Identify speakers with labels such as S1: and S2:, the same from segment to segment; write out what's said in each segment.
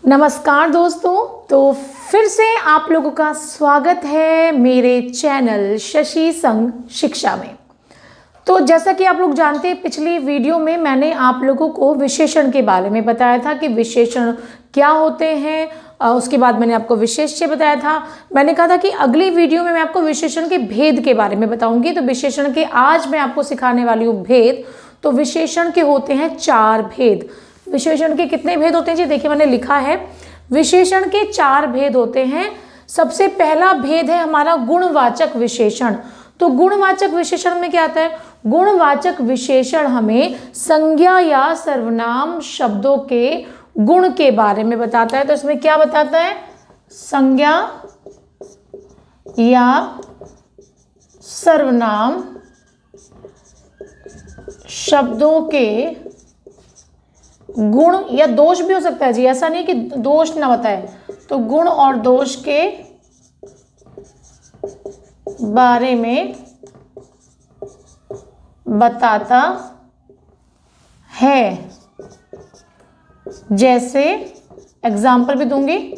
S1: नमस्कार दोस्तों, तो फिर से आप लोगों का स्वागत है मेरे चैनल शशि संग शिक्षा में। तो जैसा कि आप लोग जानते हैं, पिछली वीडियो में मैंने आप लोगों को विशेषण के बारे में बताया था कि विशेषण क्या होते हैं। उसके बाद मैंने आपको विशेष्य बताया था। मैंने कहा था कि अगली वीडियो में मैं आपको विशेषण के भेद के बारे में बताऊंगी। तो विशेषण के आज मैं आपको सिखाने वाली हूँ भेद। तो विशेषण के होते हैं 4 भेद। विशेषण के कितने भेद होते हैं जी? देखिए, मैंने लिखा है विशेषण के 4 भेद होते हैं। सबसे पहला भेद है हमारा गुणवाचक विशेषण। तो गुणवाचक विशेषण में क्या आता है? गुणवाचक विशेषण हमें संज्ञा या सर्वनाम शब्दों के गुण के बारे में बताता है। तो इसमें क्या बताता है? संज्ञा या सर्वनाम शब्दों के गुण या दोष भी हो सकता है जी, ऐसा नहीं कि दोष ना बताए। तो गुण और दोष के बारे में बताता है। जैसे एग्जाम्पल भी दूंगी,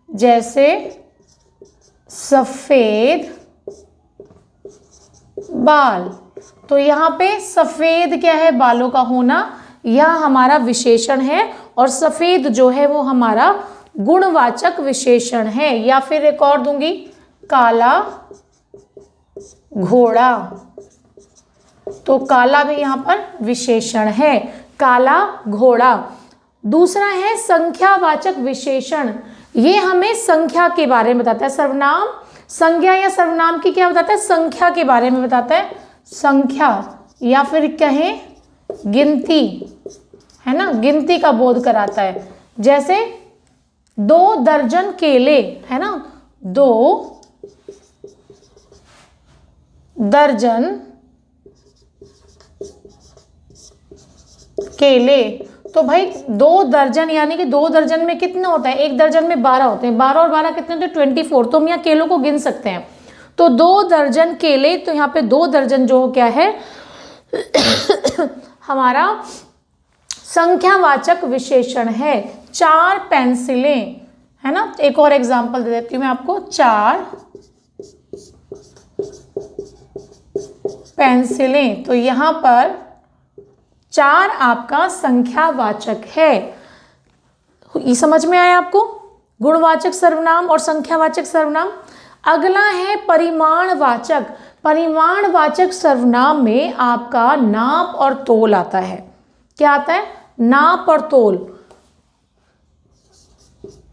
S1: जैसे सफेद बाल। तो यहाँ पे सफेद क्या है? बालों का होना, यह हमारा विशेषण है। और सफेद जो है वो हमारा गुणवाचक विशेषण है। या फिर एक और दूंगी, काला घोड़ा। तो काला भी यहाँ पर विशेषण है, काला घोड़ा। दूसरा है संख्यावाचक विशेषण। ये हमें संख्या के बारे में बताता है। सर्वनाम, संज्ञा या सर्वनाम की क्या बताता है? संख्या के बारे में बताता है। संख्या या फिर कहें गिनती, है ना, गिनती का बोध कराता है। जैसे 2 दर्जन केले, है ना, 2 दर्जन केले। तो भाई 2 दर्जन यानी कि 2 दर्जन में कितना होता है? 1 दर्जन में 12 होते हैं। 12 और 12 कितने होते हैं? 24। तो हम यहाँ केलों को गिन सकते हैं। तो 2 दर्जन केले, तो यहाँ पे 2 दर्जन जो क्या है हमारा संख्यावाचक विशेषण है। 4 पेंसिलें, है ना। एक और एग्जांपल दे देती हूँ मैं आपको। 4 पेंसिलें। तो यहाँ पर 4 आपका संख्यावाचक है। ये समझ में आया आपको? गुणवाचक सर्वनाम और संख्यावाचक सर्वनाम। अगला है परिमाणवाचक। परिमाणवाचक सर्वनाम में आपका नाप और तोल आता है। क्या आता है? नाप और तोल।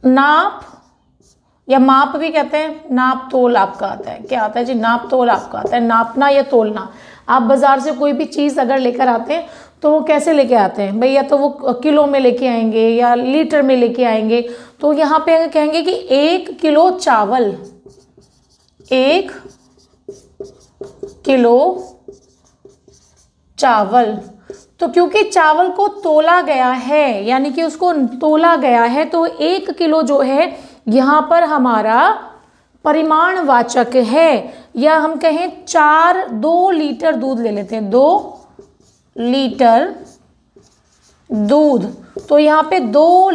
S1: नाप या माप भी कहते हैं, नाप तोल आपका आता है। क्या आता है जी? नाप तोल आपका आता है। नापना या तोलना। आप बाजार से कोई भी चीज़ अगर लेकर आते हैं तो वो कैसे लेके आते हैं भैया? तो वो किलो में लेके आएंगे या लीटर में लेके आएंगे। तो यहाँ पे अगर कहेंगे कि 1 किलो चावल, 1 किलो चावल। तो क्योंकि चावल को तोला गया है, यानी कि उसको तोला गया है, तो 1 किलो जो है यहाँ पर हमारा परिमाणवाचक है। या हम कहें 2 लीटर दूध ले लेते हैं, 2 लीटर दूध। तो यहाँ पे 2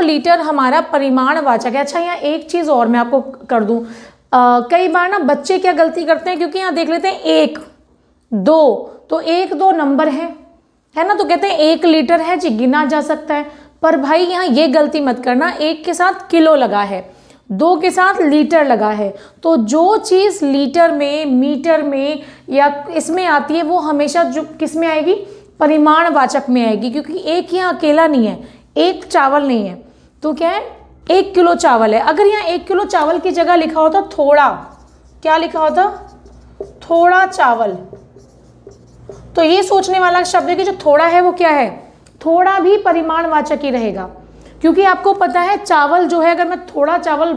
S1: लीटर हमारा परिमाणवाचक है। अच्छा, यहाँ एक चीज़ और मैं आपको कर दूँ। कई बार ना बच्चे क्या गलती करते हैं, क्योंकि यहाँ देख लेते हैं 1, 2, तो 1, 2 नंबर है ना, तो कहते हैं 1 लीटर है जी, गिना जा सकता है। पर भाई यहाँ ये गलती मत करना, 1 के साथ किलो लगा है, 2 के साथ लीटर लगा है। तो जो चीज़ लीटर में, मीटर में या इसमें आती है वो हमेशा जो किस में आएगी? परिमाणवाचक में आएगी। क्योंकि 1 यहाँ अकेला नहीं है, 1 चावल नहीं है, तो क्या है? 1 किलो चावल है। अगर यहाँ 1 किलो चावल की जगह लिखा होता थोड़ा, क्या लिखा होता? थोड़ा चावल। तो ये सोचने वाला शब्द है कि जो थोड़ा है वो क्या है? थोड़ा भी परिमाणवाचक ही रहेगा। क्योंकि आपको पता है चावल जो है, अगर मैं थोड़ा चावल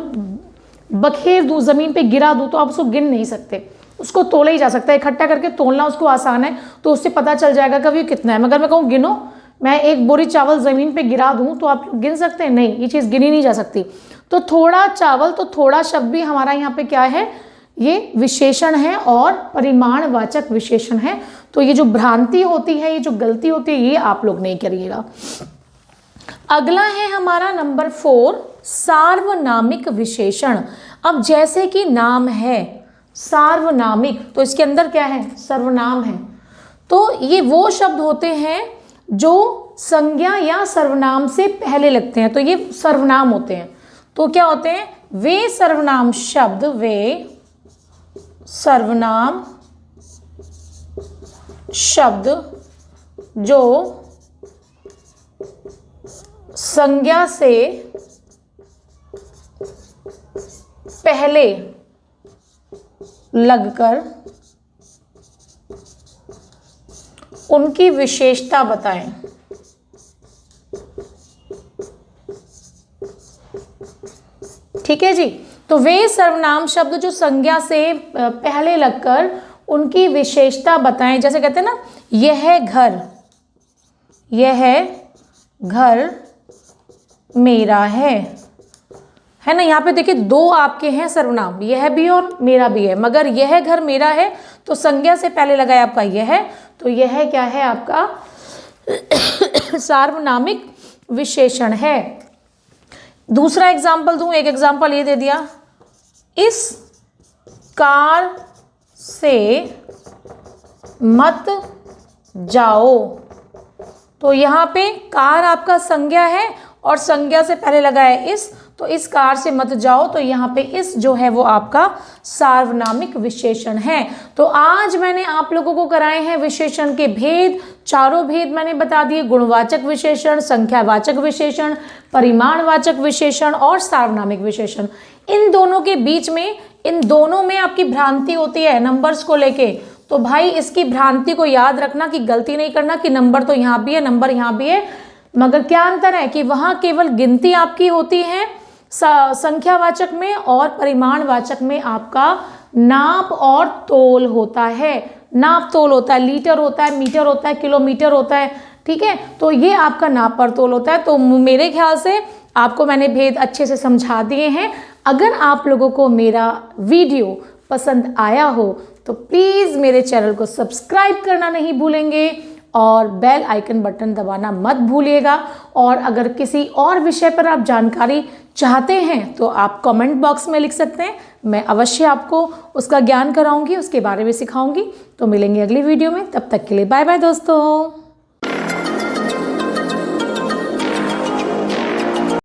S1: बखेर दूँ, ज़मीन पे गिरा दूँ, तो आप उसको गिन नहीं सकते, उसको तोला ही जा सकता है। इकट्ठा करके तोलना उसको आसान है, तो उससे पता चल जाएगा कि ये कितना है। मगर मैं कहूँ गिनो, मैं 1 बोरी चावल ज़मीन पे गिरा दूँ, तो आप गिन सकते हैं? नहीं, ये चीज़ गिनी नहीं जा सकती। तो थोड़ा चावल, तो थोड़ा शब्द भी हमारा यहाँ पे क्या है? ये विशेषण है और परिमाणवाचक विशेषण है। तो ये जो भ्रांति होती है, ये जो गलती होती है, ये आप लोग नहीं करिएगा। अगला है हमारा नंबर 4 सार्वनामिक विशेषण। अब जैसे कि नाम है सार्वनामिक, तो इसके अंदर क्या है, सर्वनाम है। तो ये वो शब्द होते हैं जो संज्ञा या सर्वनाम से पहले लगते हैं, तो ये सर्वनाम होते हैं। तो क्या होते हैं, वे सर्वनाम शब्द, वे सर्वनाम शब्द जो संज्ञा से पहले लगकर उनकी विशेषता बताएं। ठीक है जी। तो वे सर्वनाम शब्द जो संज्ञा से पहले लगकर उनकी विशेषता बताएं। जैसे कहते हैं ना, यह घर मेरा है ना। यहाँ पे देखिए दो आपके हैं सर्वनाम, यह भी और मेरा भी है, मगर यह घर मेरा है तो संज्ञा से पहले लगा है आपका यह, तो यह क्या है आपका सार्वनामिक विशेषण है। दूसरा एग्जाम्पल दूं, एक एग्जाम्पल ये दे दिया, इस कार से मत जाओ। तो यहाँ पे कार आपका संज्ञा है और संज्ञा से पहले लगा है इस, तो इस कार से मत जाओ, तो यहाँ पे इस जो है वो आपका सार्वनामिक विशेषण है। तो आज मैंने आप लोगों को कराए हैं विशेषण के भेद, चारों भेद मैंने बता दिए, गुणवाचक विशेषण, संख्यावाचक विशेषण, परिमाणवाचक विशेषण और सार्वनामिक विशेषण। इन दोनों के बीच में, इन दोनों में आपकी भ्रांति होती है नंबर्स को लेके। तो भाई इसकी भ्रांति को याद रखना कि गलती नहीं करना कि नंबर तो यहाँ भी है, नंबर यहाँ भी है, मगर क्या अंतर है कि वहाँ केवल गिनती आपकी होती है संख्यावाचक में, और परिमाणवाचक में आपका नाप और तोल होता है। नाप तोल होता है, लीटर होता है, मीटर होता है, किलोमीटर होता है। ठीक है, तो ये आपका नाप और तोल होता है। तो मेरे ख्याल से आपको मैंने भेद अच्छे से समझा दिए हैं। अगर आप लोगों को मेरा वीडियो पसंद आया हो तो प्लीज़ मेरे चैनल को सब्सक्राइब करना नहीं भूलेंगे और बेल आइकन बटन दबाना मत भूलिएगा। और अगर किसी और विषय पर आप जानकारी चाहते हैं तो आप कमेंट बॉक्स में लिख सकते हैं, मैं अवश्य आपको उसका ज्ञान कराऊंगी, उसके बारे में सिखाऊंगी। तो मिलेंगे अगली वीडियो में, तब तक के लिए बाय बाय दोस्तों।